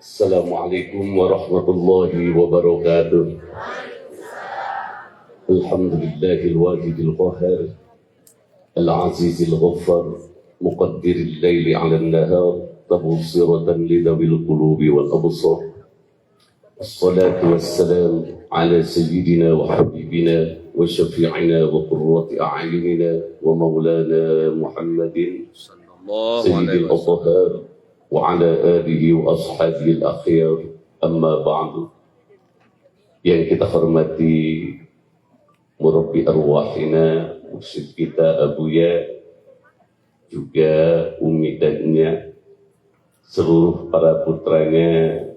Assalamualaikum warahmatullahi wabarakatuh. Alhamdulillahil wahidil qahhar, al-azizil ghaffar, muqaddiril laili 'alan nahar, tabsiratan lidawil qulubi wal absar. Assalatu wassalam ala sayyidina wa habibina wa syafi'ina wa qurrati a'yunina wa maulana Muhammadin sayyidil athhar wa ala alihi wa ashabihi al-akhyar. Amma ba'du. Yang kita hormati murabbi arwahina, mursyid kita Abuya, juga umi dannya, seluruh para putranya,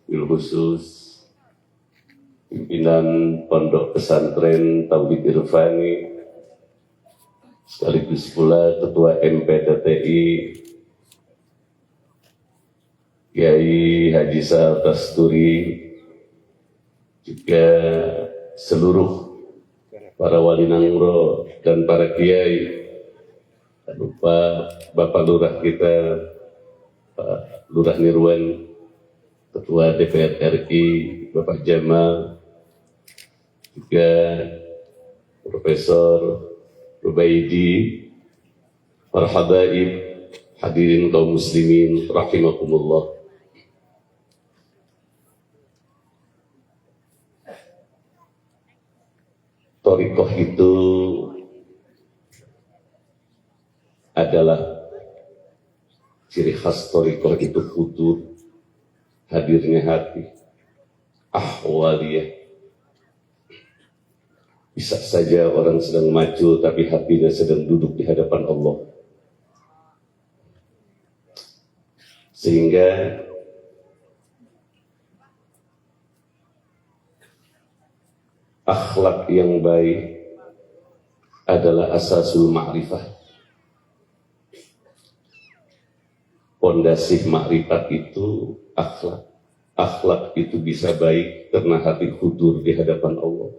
bil khusus pimpinan Pondok Pesantren Tauhid Irfani, sekaligus pula Ketua MPTTI Kiai Haji Sa'ad Tasturi, juga seluruh para wali nangro dan para kiai. Tak lupa Bapak Lurah kita, Pak Lurah Nirwan, Ketua DPR RI, Bapak Jamal, juga Profesor Rubaidi, para habaib, hadirin kaum muslimin rahimakumullah. Thariqah itu adalah ciri khas thariqah itu futur, hadirnya hati, ahwaliyah. Bisa saja orang sedang maju tapi hatinya sedang duduk di hadapan Allah. Sehingga akhlak yang baik adalah asasul ma'rifah. Pondasi makrifat itu akhlak. Akhlak itu bisa baik karena hati hudur di hadapan Allah.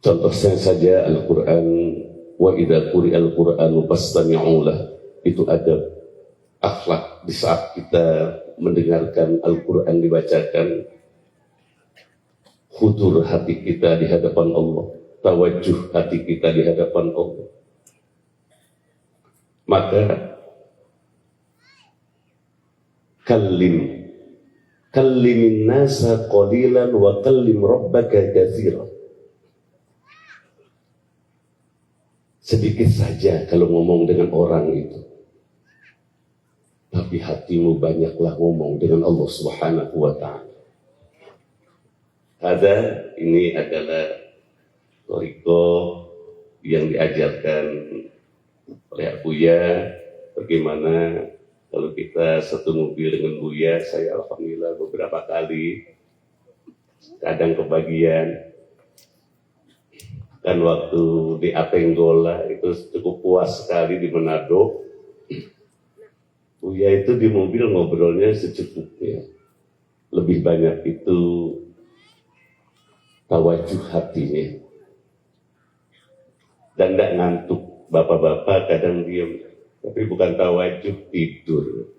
Contohnya saja Al-Quran, wa idza quri'al Qur'anu fastami'u lahu. Itu adab, akhlak di saat kita mendengarkan Al-Quran dibacakan, hudur hati kita di hadapan Allah, tawajuh hati kita di hadapan Allah. Maka kallimin nasa qalilan wa kallim rabbaka katsiran. Sedikit saja kalau ngomong dengan orang itu, tapi hatimu banyaklah ngomong dengan Allah Subhanahu wa ta'ala. Ini adalah thariqah yang diajarkan oleh Abuya. Bagaimana kalau kita satu mobil dengan Buya, saya alhamdulillah beberapa kali, kadang kebagian. Kan waktu di Atenggola itu cukup puas sekali di Manado. Buya itu di mobil ngobrolnya secukupnya. Lebih banyak itu tawajuh hatinya. Dan tidak ngantuk. Bapak-bapak kadang diam. Tapi bukan tawajuh, tidur.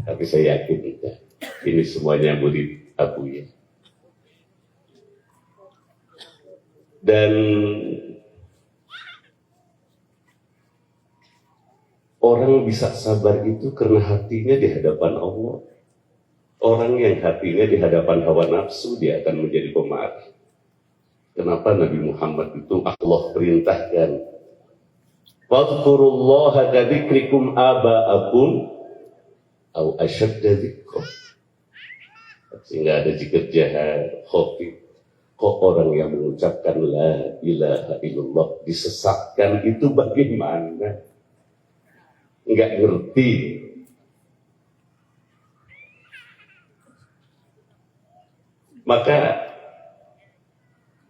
Tapi saya yakin tidak. Ini semuanya murid Abuya. Dan orang bisa sabar itu karena hatinya di hadapan Allah. Orang yang hatinya di hadapan hawa nafsu, dia akan menjadi pemarah. Kenapa Nabi Muhammad itu Allah perintahkan, wadhkurullaha kadzikrikum aba'akum au asyadda dzikra. Sehingga ada zikir jahar, khafif. Kok orang yang mengucapkan la ilaha illallah disesatkan itu bagaimana? Enggak ngerti. Maka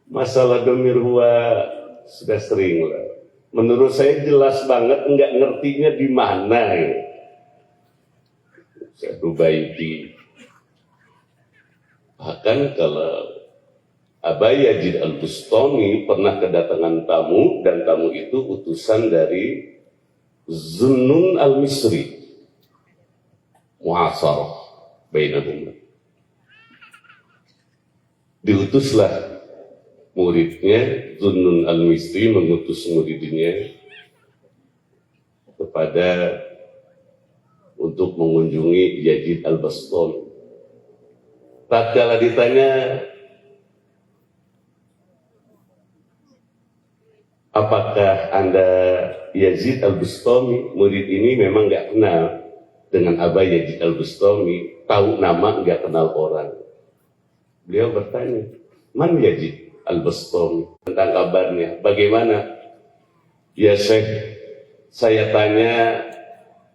masalah domirwa sudah sering lah. Menurut saya jelas banget enggak ngertinya di mana ya. Saya Rubaidi. Bahkan kalau Aba Yazid Al-Bustami pernah kedatangan tamu, dan tamu itu utusan dari Zunnun al-Misri mu'asarah bainahum. Diutuslah muridnya Zunnun al-Misri mengutus muridnya kepada untuk mengunjungi Yazid al-Bastami. Tatkala ditanya, apakah Anda Yazid al-Bastami? Murid ini memang nggak kenal dengan Aba Yazid al-Bastami, tahu nama nggak kenal orang. Beliau bertanya, man Yazid al-Bastami? Tentang kabarnya, bagaimana? Ya Syekh, saya tanya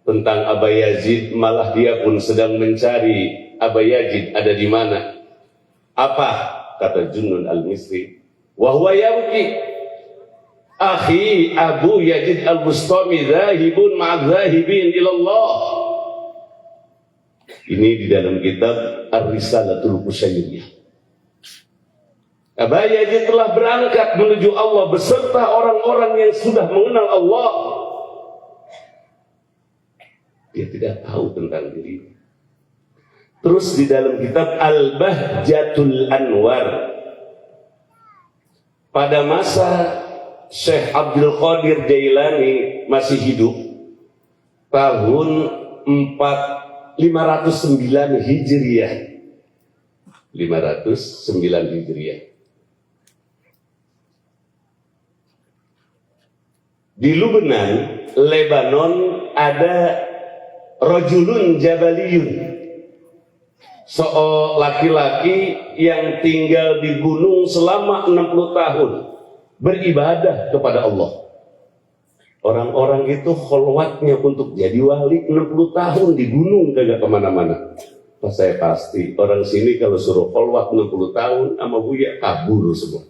tentang Aba Yazid, malah dia pun sedang mencari Aba Yazid ada di mana. Apa? Kata Zunnun al-Misri, wa huwa yabki, akhi Abu Yazid al-Bastami zahibun ma'adzahibin ilallah. Ini di dalam kitab Ar-Risalatul Qushayriyah. Aba Yazid telah berangkat menuju Allah beserta orang-orang yang sudah mengenal Allah. Dia tidak tahu tentang dirinya. Terus di dalam kitab Al-Bahjatul Anwar, pada masa Syekh Abdul Qadir Jailani masih hidup, tahun 509 Hijriah. 509 Hijriah. Di Lubnan, Lebanon, ada rajulun jabaliyun, seorang laki-laki yang tinggal di gunung selama 60 tahun beribadah kepada Allah. Orang-orang itu kholwatnya untuk jadi wali 60 tahun di gunung, kagak kemana-mana. Pas saya pasti orang sini kalau suruh kholwat 60 tahun sama Buya kabur semua,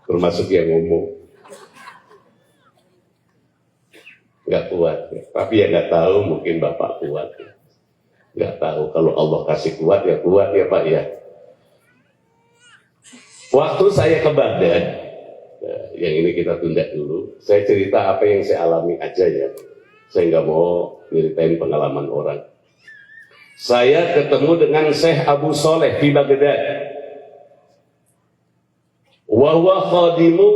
termasuk yang ngomong. Nggak kuat, tapi ya nggak tahu, mungkin Bapak kuat. Nggak tahu, kalau Allah kasih kuat ya Pak ya. Waktu saya ke Baghdad, yang ini kita tunda dulu, saya cerita apa yang saya alami aja ya. Saya nggak mau ceritain pengalaman orang. Saya ketemu dengan Syekh Abu Soleh di Baghdad. Wa huwa khadimu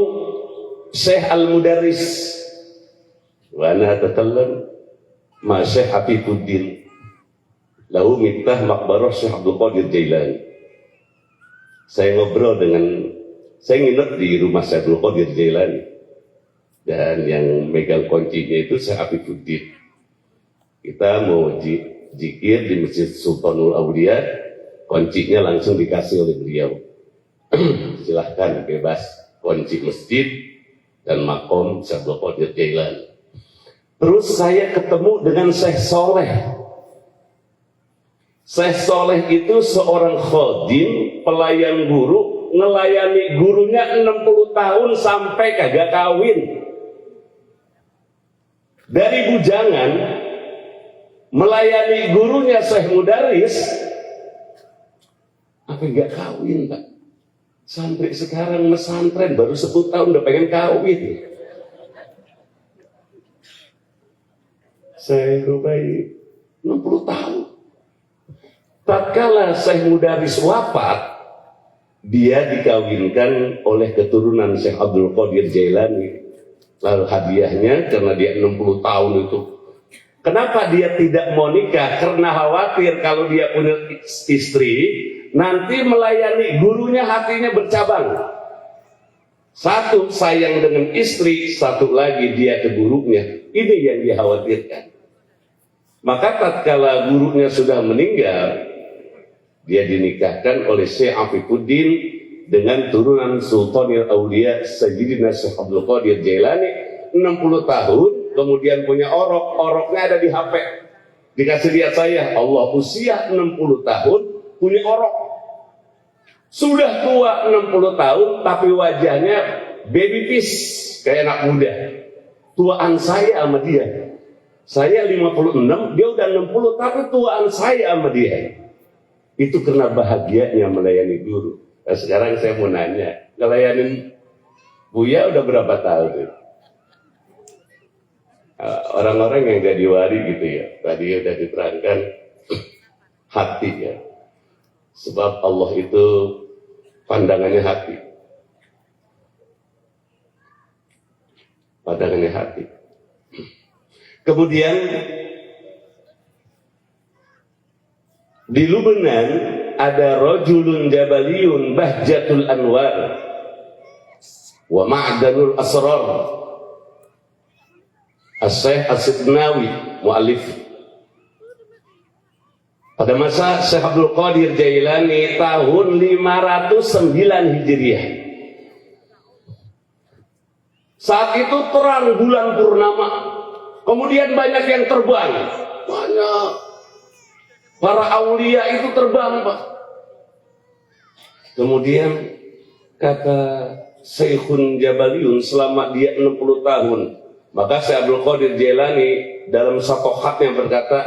Syekh Al-Mudarris. Wa ana atakallam ma Syekh Afifuddin lahu miftah maqbarah Syekh Abdul Qadir Jailani. Saya ngobrol dengan, saya nginep di rumah Syekh Abdul Qadir Jailani, dan yang megang kuncinya itu Syekh Afifuddin. Kita mau zikir di Masjid Sultanul Aulia, kuncinya langsung dikasih oleh beliau. Silahkan bebas kunci masjid dan makom Syekh Abdul Qadir Jailani. Terus saya ketemu dengan Syekh Soleh. Syekh Soleh itu seorang khadim, pelayan guru, ngelayani gurunya 60 tahun sampai kagak kawin. Dari bujangan, melayani gurunya Syekh Mudaris, apa enggak kawin, Pak? Sampai sekarang mesantren, baru 10 tahun udah pengen kawin. Saya rupai 60 tahun. Tatkala Syekh Mudaris wafat, dia dikawinkan oleh keturunan Syekh Abdul Qadir Jailani. Lalu hadiahnya, karena dia 60 tahun itu, kenapa dia tidak mau nikah? Karena khawatir kalau dia punya istri, nanti melayani gurunya hatinya bercabang. Satu sayang dengan istri, satu lagi dia ke gurunya. Ini yang dikhawatirkan. Maka tatkala gurunya sudah meninggal, dia dinikahkan oleh Syekh Afifuddin dengan turunan Sultanul Aulia Sayyidina Syekh Abdul Qadir Jailani. 60 tahun, kemudian punya oroknya ada di HP. Dikasih lihat saya, Allah usia 60 tahun, punya orok. Sudah tua 60 tahun, tapi wajahnya baby face, kayak anak muda. Tuaan saya sama dia. Saya 56, dia udah 60, tapi tuaan saya sama dia. Itu karena bahagianya melayani guru. Nah, sekarang saya mau nanya, ngelayanin Buya udah berapa tahun? orang-orang yang jadi wali gitu ya, tadi udah diterangkan hati ya, sebab Allah itu pandangannya hati, pandangannya hati. Kemudian di Lubnan ada rajulun jabaliyun bahjatul anwar wa ma'danul asrar, As-Syaikh As-Sidnawi mu'allif. Pada masa Syekh Abdul Qadir Jailani tahun 509 Hijriah. Saat itu terang bulan purnama, kemudian banyak yang terbang, banyak para aulia itu terbang, Pak. Kemudian kata Syekhun Jabaliyun selama dia 60 tahun, maka Syekh Abdul Qadir Jailani dalam satohatnya berkata,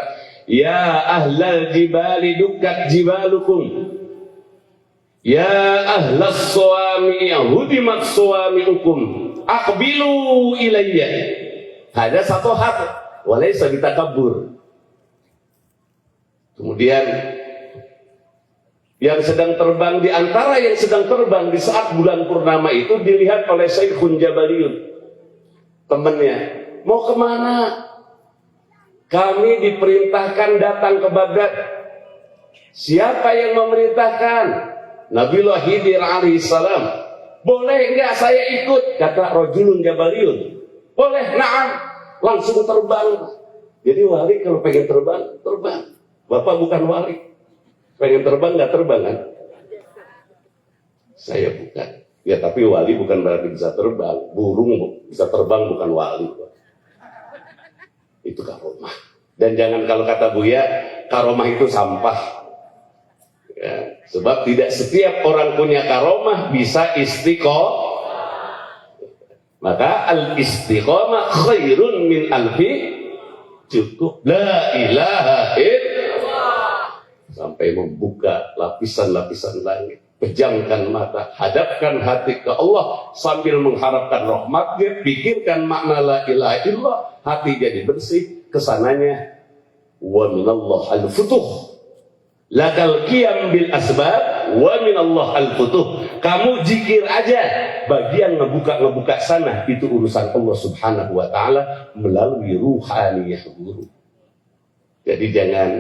ya ahlal jibali dukkat jibalukum, ya ahlas suwami hudimat suwamiukum, aqbilu ilayya. Ada satohat, walaysa bitakabbur. Kemudian yang sedang terbang, di antara yang sedang terbang di saat bulan purnama itu dilihat oleh Syekhun Jabaliyun, temannya. Mau kemana? Kami diperintahkan datang ke Baghdad. Siapa yang memerintahkan? Nabiullah Khidir alaihissalam. Boleh enggak saya ikut? Kata rajulun jabaliyun. Boleh, na'am. Langsung terbang. Jadi wali kalau pengen terbang, terbang. Bapak bukan wali. Pengen terbang enggak terbang kan? Saya bukan. Ya tapi wali bukan berarti bisa terbang. Burung bisa terbang bukan wali. Itu karomah. Dan jangan kalau kata Buya, karomah itu sampah. Ya, sebab tidak setiap orang punya karomah bisa istiqomah. Maka al-istiqomah khairun min alfi, cukup la ilaha illallah. Sampai membuka lapisan-lapisan langit. Pejamkan mata, hadapkan hati ke Allah sambil mengharapkan rahmatnya, pikirkan makna la ilaha illallah, hati jadi bersih. Kesananya wa minallah al-futuh, lakal qiyam bil asbab wa minallah al-futuh. Kamu zikir aja, bagian ngebuka sana itu urusan Allah Subhanahu wa taala melalui ruhaniyah guru. Jadi jangan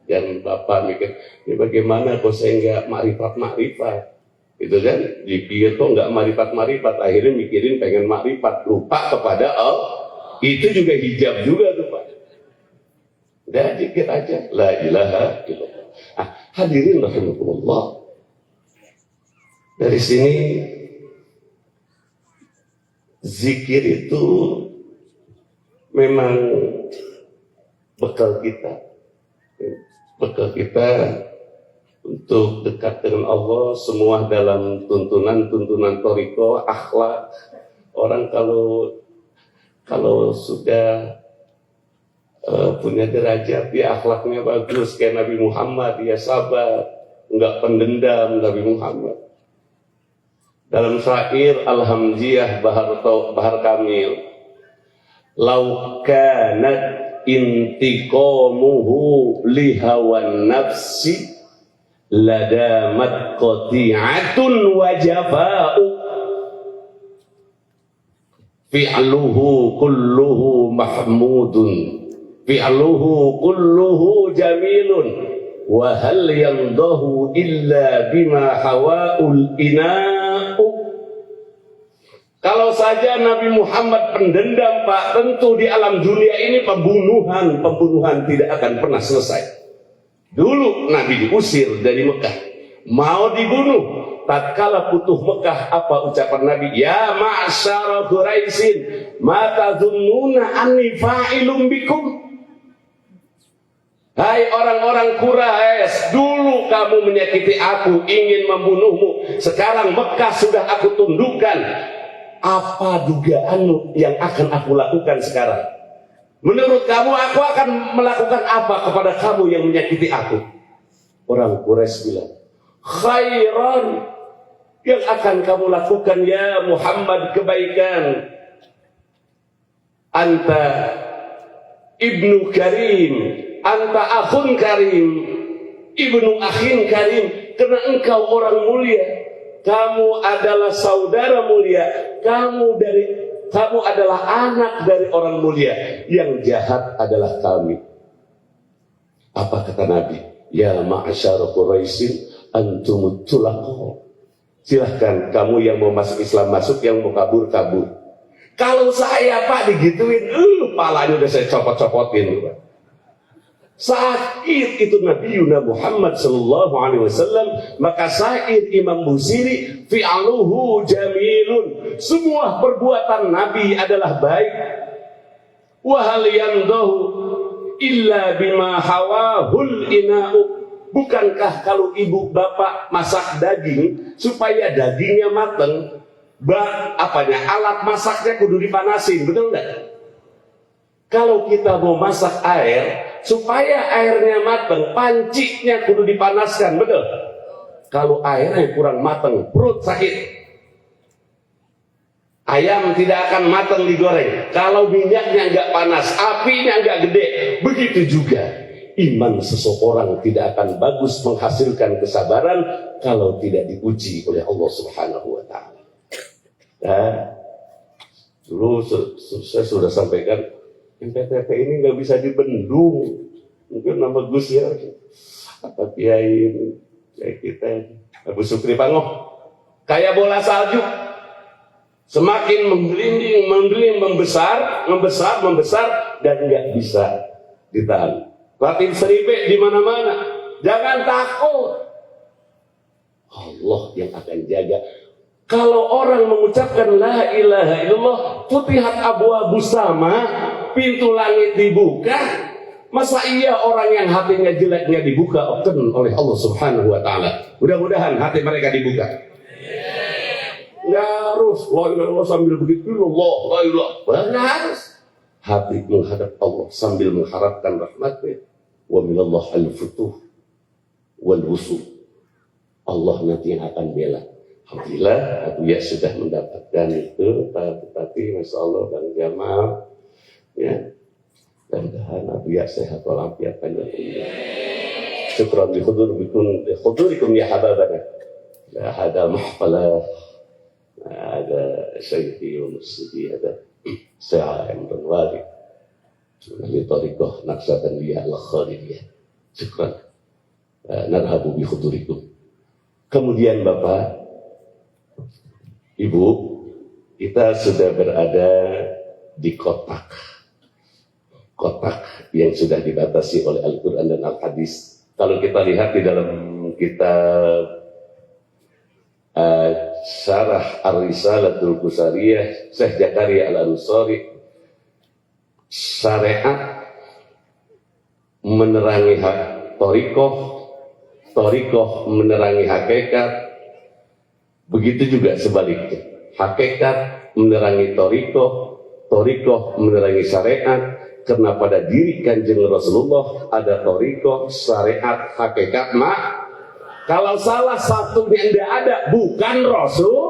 Bapak mikir, ini bagaimana kok saya enggak makrifat, itu kan, dipikir kok enggak makrifat, akhirnya mikirin pengen makrifat, lupa kepada Allah. Itu juga hijab juga tuh Pak. Udah zikir aja, la ilaha illallah. Hadirin rahimakumullah. Dari sini zikir itu memang bekal kita untuk dekat dengan Allah, semua dalam tuntunan thariqah, akhlak. Orang kalau sudah punya derajat, dia akhlaknya bagus kayak Nabi Muhammad, dia sabar, enggak pendendam Nabi Muhammad. Dalam syair Al-Hamziyah Bahar Kamil, lau kanat intiqamuhu lihawan nafsi ladamat qati'atun wa jafa'u fi'luhu kulluhu mahmudun fi'luhu kulluhu jamilun wa hal yandahu illa bima hawa'ul ina'u. Kalau saja Nabi Muhammad pendendam Pak, tentu di alam dunia ini pembunuhan tidak akan pernah selesai. Dulu Nabi diusir dari Mekah, mau dibunuh. Tatkala putuh Mekah, apa ucapan Nabi? Ya ma'syara Quraisyin, ma tazunnuna anni fa'ilum bikum. Hai orang-orang Quraisy, dulu kamu menyakiti aku, ingin membunuhmu. Sekarang Mekah sudah aku tundukkan. Apa dugaanmu yang akan aku lakukan sekarang? Menurut kamu aku akan melakukan apa kepada kamu yang menyakiti aku? Orang Quraisy bilang, khairan, yang akan kamu lakukan ya Muhammad kebaikan. Anta ibnu karim, anta akhun karim, ibnu akhin karim, karena engkau orang mulia, kamu adalah saudara mulia, kamu adalah anak dari orang mulia. Yang jahat adalah kami. Apa kata Nabi? Ya ma'asyar Quraisyin antumut tulaqo. Silahkan kamu yang mau masuk Islam masuk, yang mau kabur kabur. Kalau saya Pak digituin, palanya udah saya copot-copotin. Sakit itu Nabi Muhammad sallallahu alaihi wasallam. Maka syair Imam Busiri, fi'aluhu jamilun, semua perbuatan Nabi adalah baik. Wa hal yandahu illa bima hawahul ina'u. Bukankah kalau ibu bapak masak daging supaya dagingnya mateng, alat masaknya kudu dipanasin, betul enggak? Kalau kita mau masak air supaya airnya mateng, pancinya kudu dipanaskan, betul? Kalau airnya kurang mateng, perut sakit. Ayam tidak akan mateng digoreng kalau minyaknya enggak panas, apinya enggak gede. Begitu juga iman seseorang tidak akan bagus menghasilkan kesabaran kalau tidak diuji oleh Allah Subhanahu wa taala. Dulu saya sudah sampaikan, MPTP ini nggak bisa dibendung. Mungkin nama Gus ya, apa kiai kita, Abu Sukri Pangoh, kayak bola salju, semakin menggelinding, membesar, dan nggak bisa ditahan. Latin seribe di mana-mana. Jangan takut. Allah yang akan jaga. Kalau orang mengucapkan la ilaha illallah, futihat abwaabus sama, pintu langit dibuka. Masa iya orang yang hatinya jeleknya dibuka oleh Allah Subhanahu wa taala. Mudah-mudahan hati mereka dibuka. Enggak harus la ilaha illallah sambil begitu la ilaha. Enggak harus. Hati menghadap Allah sambil mengharapkan rahmatnya. Wa minallah al-futuh wal wusuh. Allah nanti yang akan bela. Alhamdulillah Abu Ya sudah mendapatkan itu, tapi Masya Allah Bang Jamal ya, mudah-mudahan Abu Ya sehat walafiat panjang umur. Syukran li hudurikum ya hababana. La hada mahfalah, ada syaihi wa mursidi, ada sa'im dan wali li tariqah naqsatan liya al-khalidiyah. Syukran. Narhabu bi hudurikum. Kemudian Bapak Ibu, kita sudah berada di kotak yang sudah dibatasi oleh Al-Quran dan Al-Hadis. Kalau kita lihat di dalam kitab Syarah Ar-Risalatul Qusariyah Syekh Zakaria Al-Ansari, syariat menerangi Thariqah menerangi hakikat. Begitu juga sebaliknya, hakikat menerangi Thariqah menerangi syariat. Karena pada diri Kanjeng Rasulullah ada Thariqah, syariat, hakikat. Kalau salah satu yang tidak ada, bukan Rasul.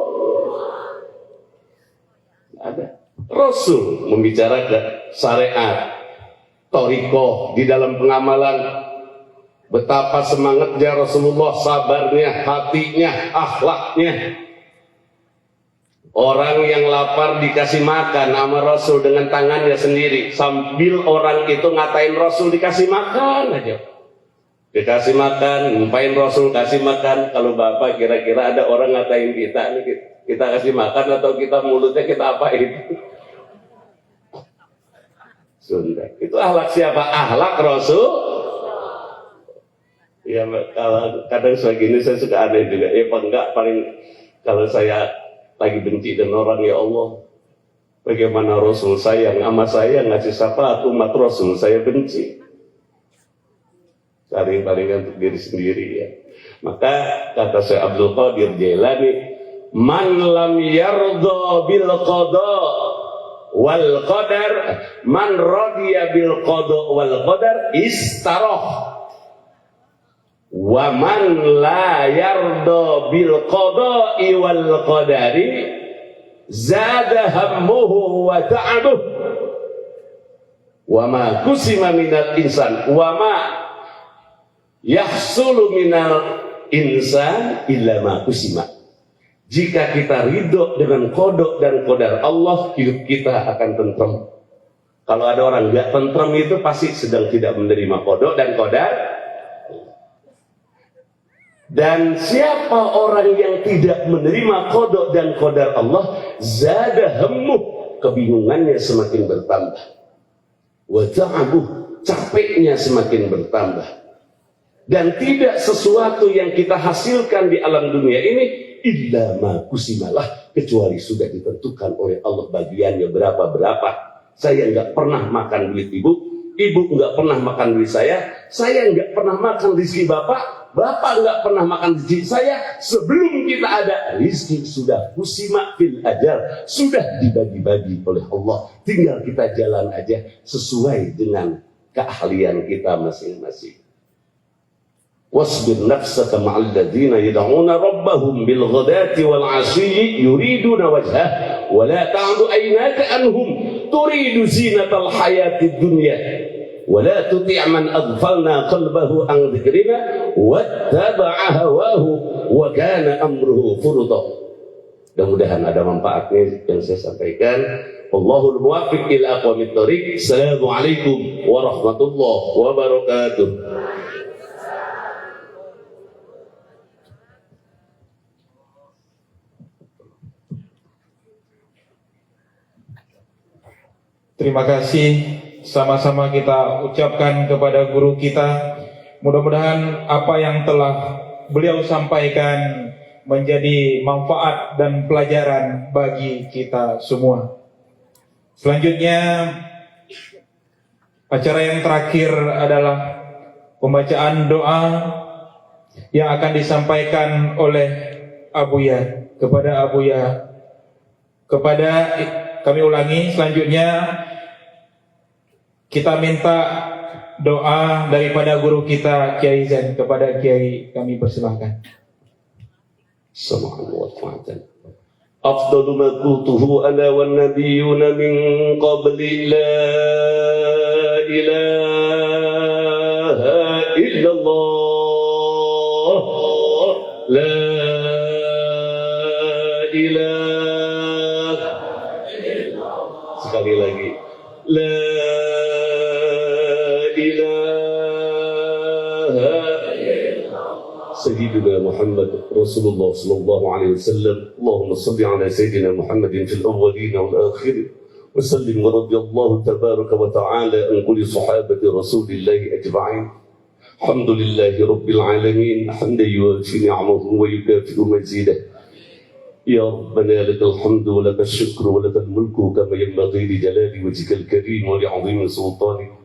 Ada Rasul membicarakan syariat, Thariqah di dalam pengamalan. Betapa semangatnya Rasulullah, sabarnya, hatinya, akhlaknya. Orang yang lapar dikasih makan sama Rasul dengan tangannya sendiri, sambil orang itu ngatain Rasul dikasih makan aja. Dikasih makan, ngumpain Rasul kasih makan. Kalau Bapak kira-kira ada orang ngatain kita, kita kasih makan atau kita mulutnya kita apain? Sunda. Itu akhlak siapa? Akhlak Rasul. Ya, kalau kadang segini saya suka aneh juga. Ya apa enggak, paling kalau saya lagi benci dengan orang, ya Allah, bagaimana Rasul sayang sama saya, ngasih syafaat umat Rasul saya benci. Paling-paling untuk diri sendiri ya. Maka kata Syekh Abdul Qadir Jailani, man lam yardha bil qada wal qadar, man radiya bil qada wal qadar istarah. Wa man la yarda bil qada'i wal qadari zada hammuhu wa ta'abuh. Wa ma kusima minal insan wa ma yahsulu minal insan illa ma kusima. Jika kita ridho dengan kodok dan qadar Allah, hidup kita akan tentrem. Kalau ada orang nggak tentrem itu pasti sedang tidak menerima kodok dan qadar. Dan siapa orang yang tidak menerima kodok dan qadar Allah, zada hammuh, kebingungannya semakin bertambah, wa ta'abuh, capeknya semakin bertambah. Dan tidak sesuatu yang kita hasilkan di alam dunia ini illa ma kusimalah, kecuali sudah ditentukan oleh Allah bagiannya berapa. Saya nggak pernah makan duit ibu nggak pernah makan duit saya nggak pernah makan rezeki bapak nggak pernah makan rezeki saya. Sebelum kita ada, rezeki sudah kusima fil ajal, sudah dibagi-bagi oleh Allah. Tinggal kita jalan aja sesuai dengan keahlian kita masing-masing. Wasbir nafsaka ma'al ladzina yad'una rabbahum bil ghadati wal 'ashiyyi yuriduna wajhah wa la ta'du aynaka anhum turidu zinatal hayatid dunya wa la tuti' man aghfalna qalbahu an dzikrina wattaba'a hawahu wa kana amruhu furudha. Mudah-mudahan ada manfaatnya yang saya sampaikan. Allahul muwaffiq ila aqwamit thoriq. Assalamualaikum warahmatullahi wabarakatuh. Terima kasih, sama-sama kita ucapkan kepada guru kita. Mudah-mudahan apa yang telah beliau sampaikan menjadi manfaat dan pelajaran bagi kita semua. Selanjutnya, acara yang terakhir adalah pembacaan doa yang akan disampaikan oleh Abuya kepada Abuya. Kami ulangi, selanjutnya kita minta doa daripada guru kita Kiai Zain kepada Kiai, kami persilahkan. Assalamualaikum warahmatullahi wabarakatuh. Afdalu ma qultuhu ana wan nabiyyuna min qabli la ilaha illallah la ilaha illallah. Sekali lagi, la سيدنا محمد رسول الله صلى الله عليه وسلم. اللهم صل على سيدنا محمد في الأولين والآخرين وسلم ورضي الله تبارك وتعالى عن كل صحابة رسول الله أجمعين. الحمد لله رب العالمين حمدا يوافي نعمه ويكافئ مزيده. يا ربنا لك الحمد ولك الشكر ولك الملك كما ينبغي لجلال وجهك الكريم ولعظيم سلطانك.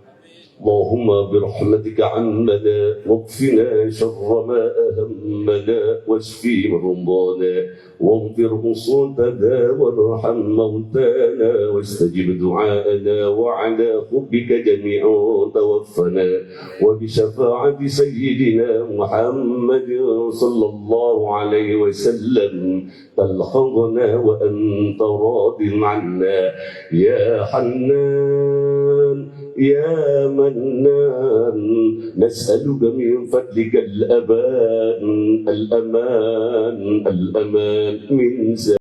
اللهم برحمتك عمنا واكفنا شر ما أهمنا واشفي مرضانا واغفر مصيبنا وارحم موتانا واستجب دعاءنا وعلى حبك جميع توفنا وبشفاعة سيدنا محمد صلى الله عليه وسلم تلحقنا وأنت راض عنا يا حنان يا منان. نسألك من فضلك الأمان من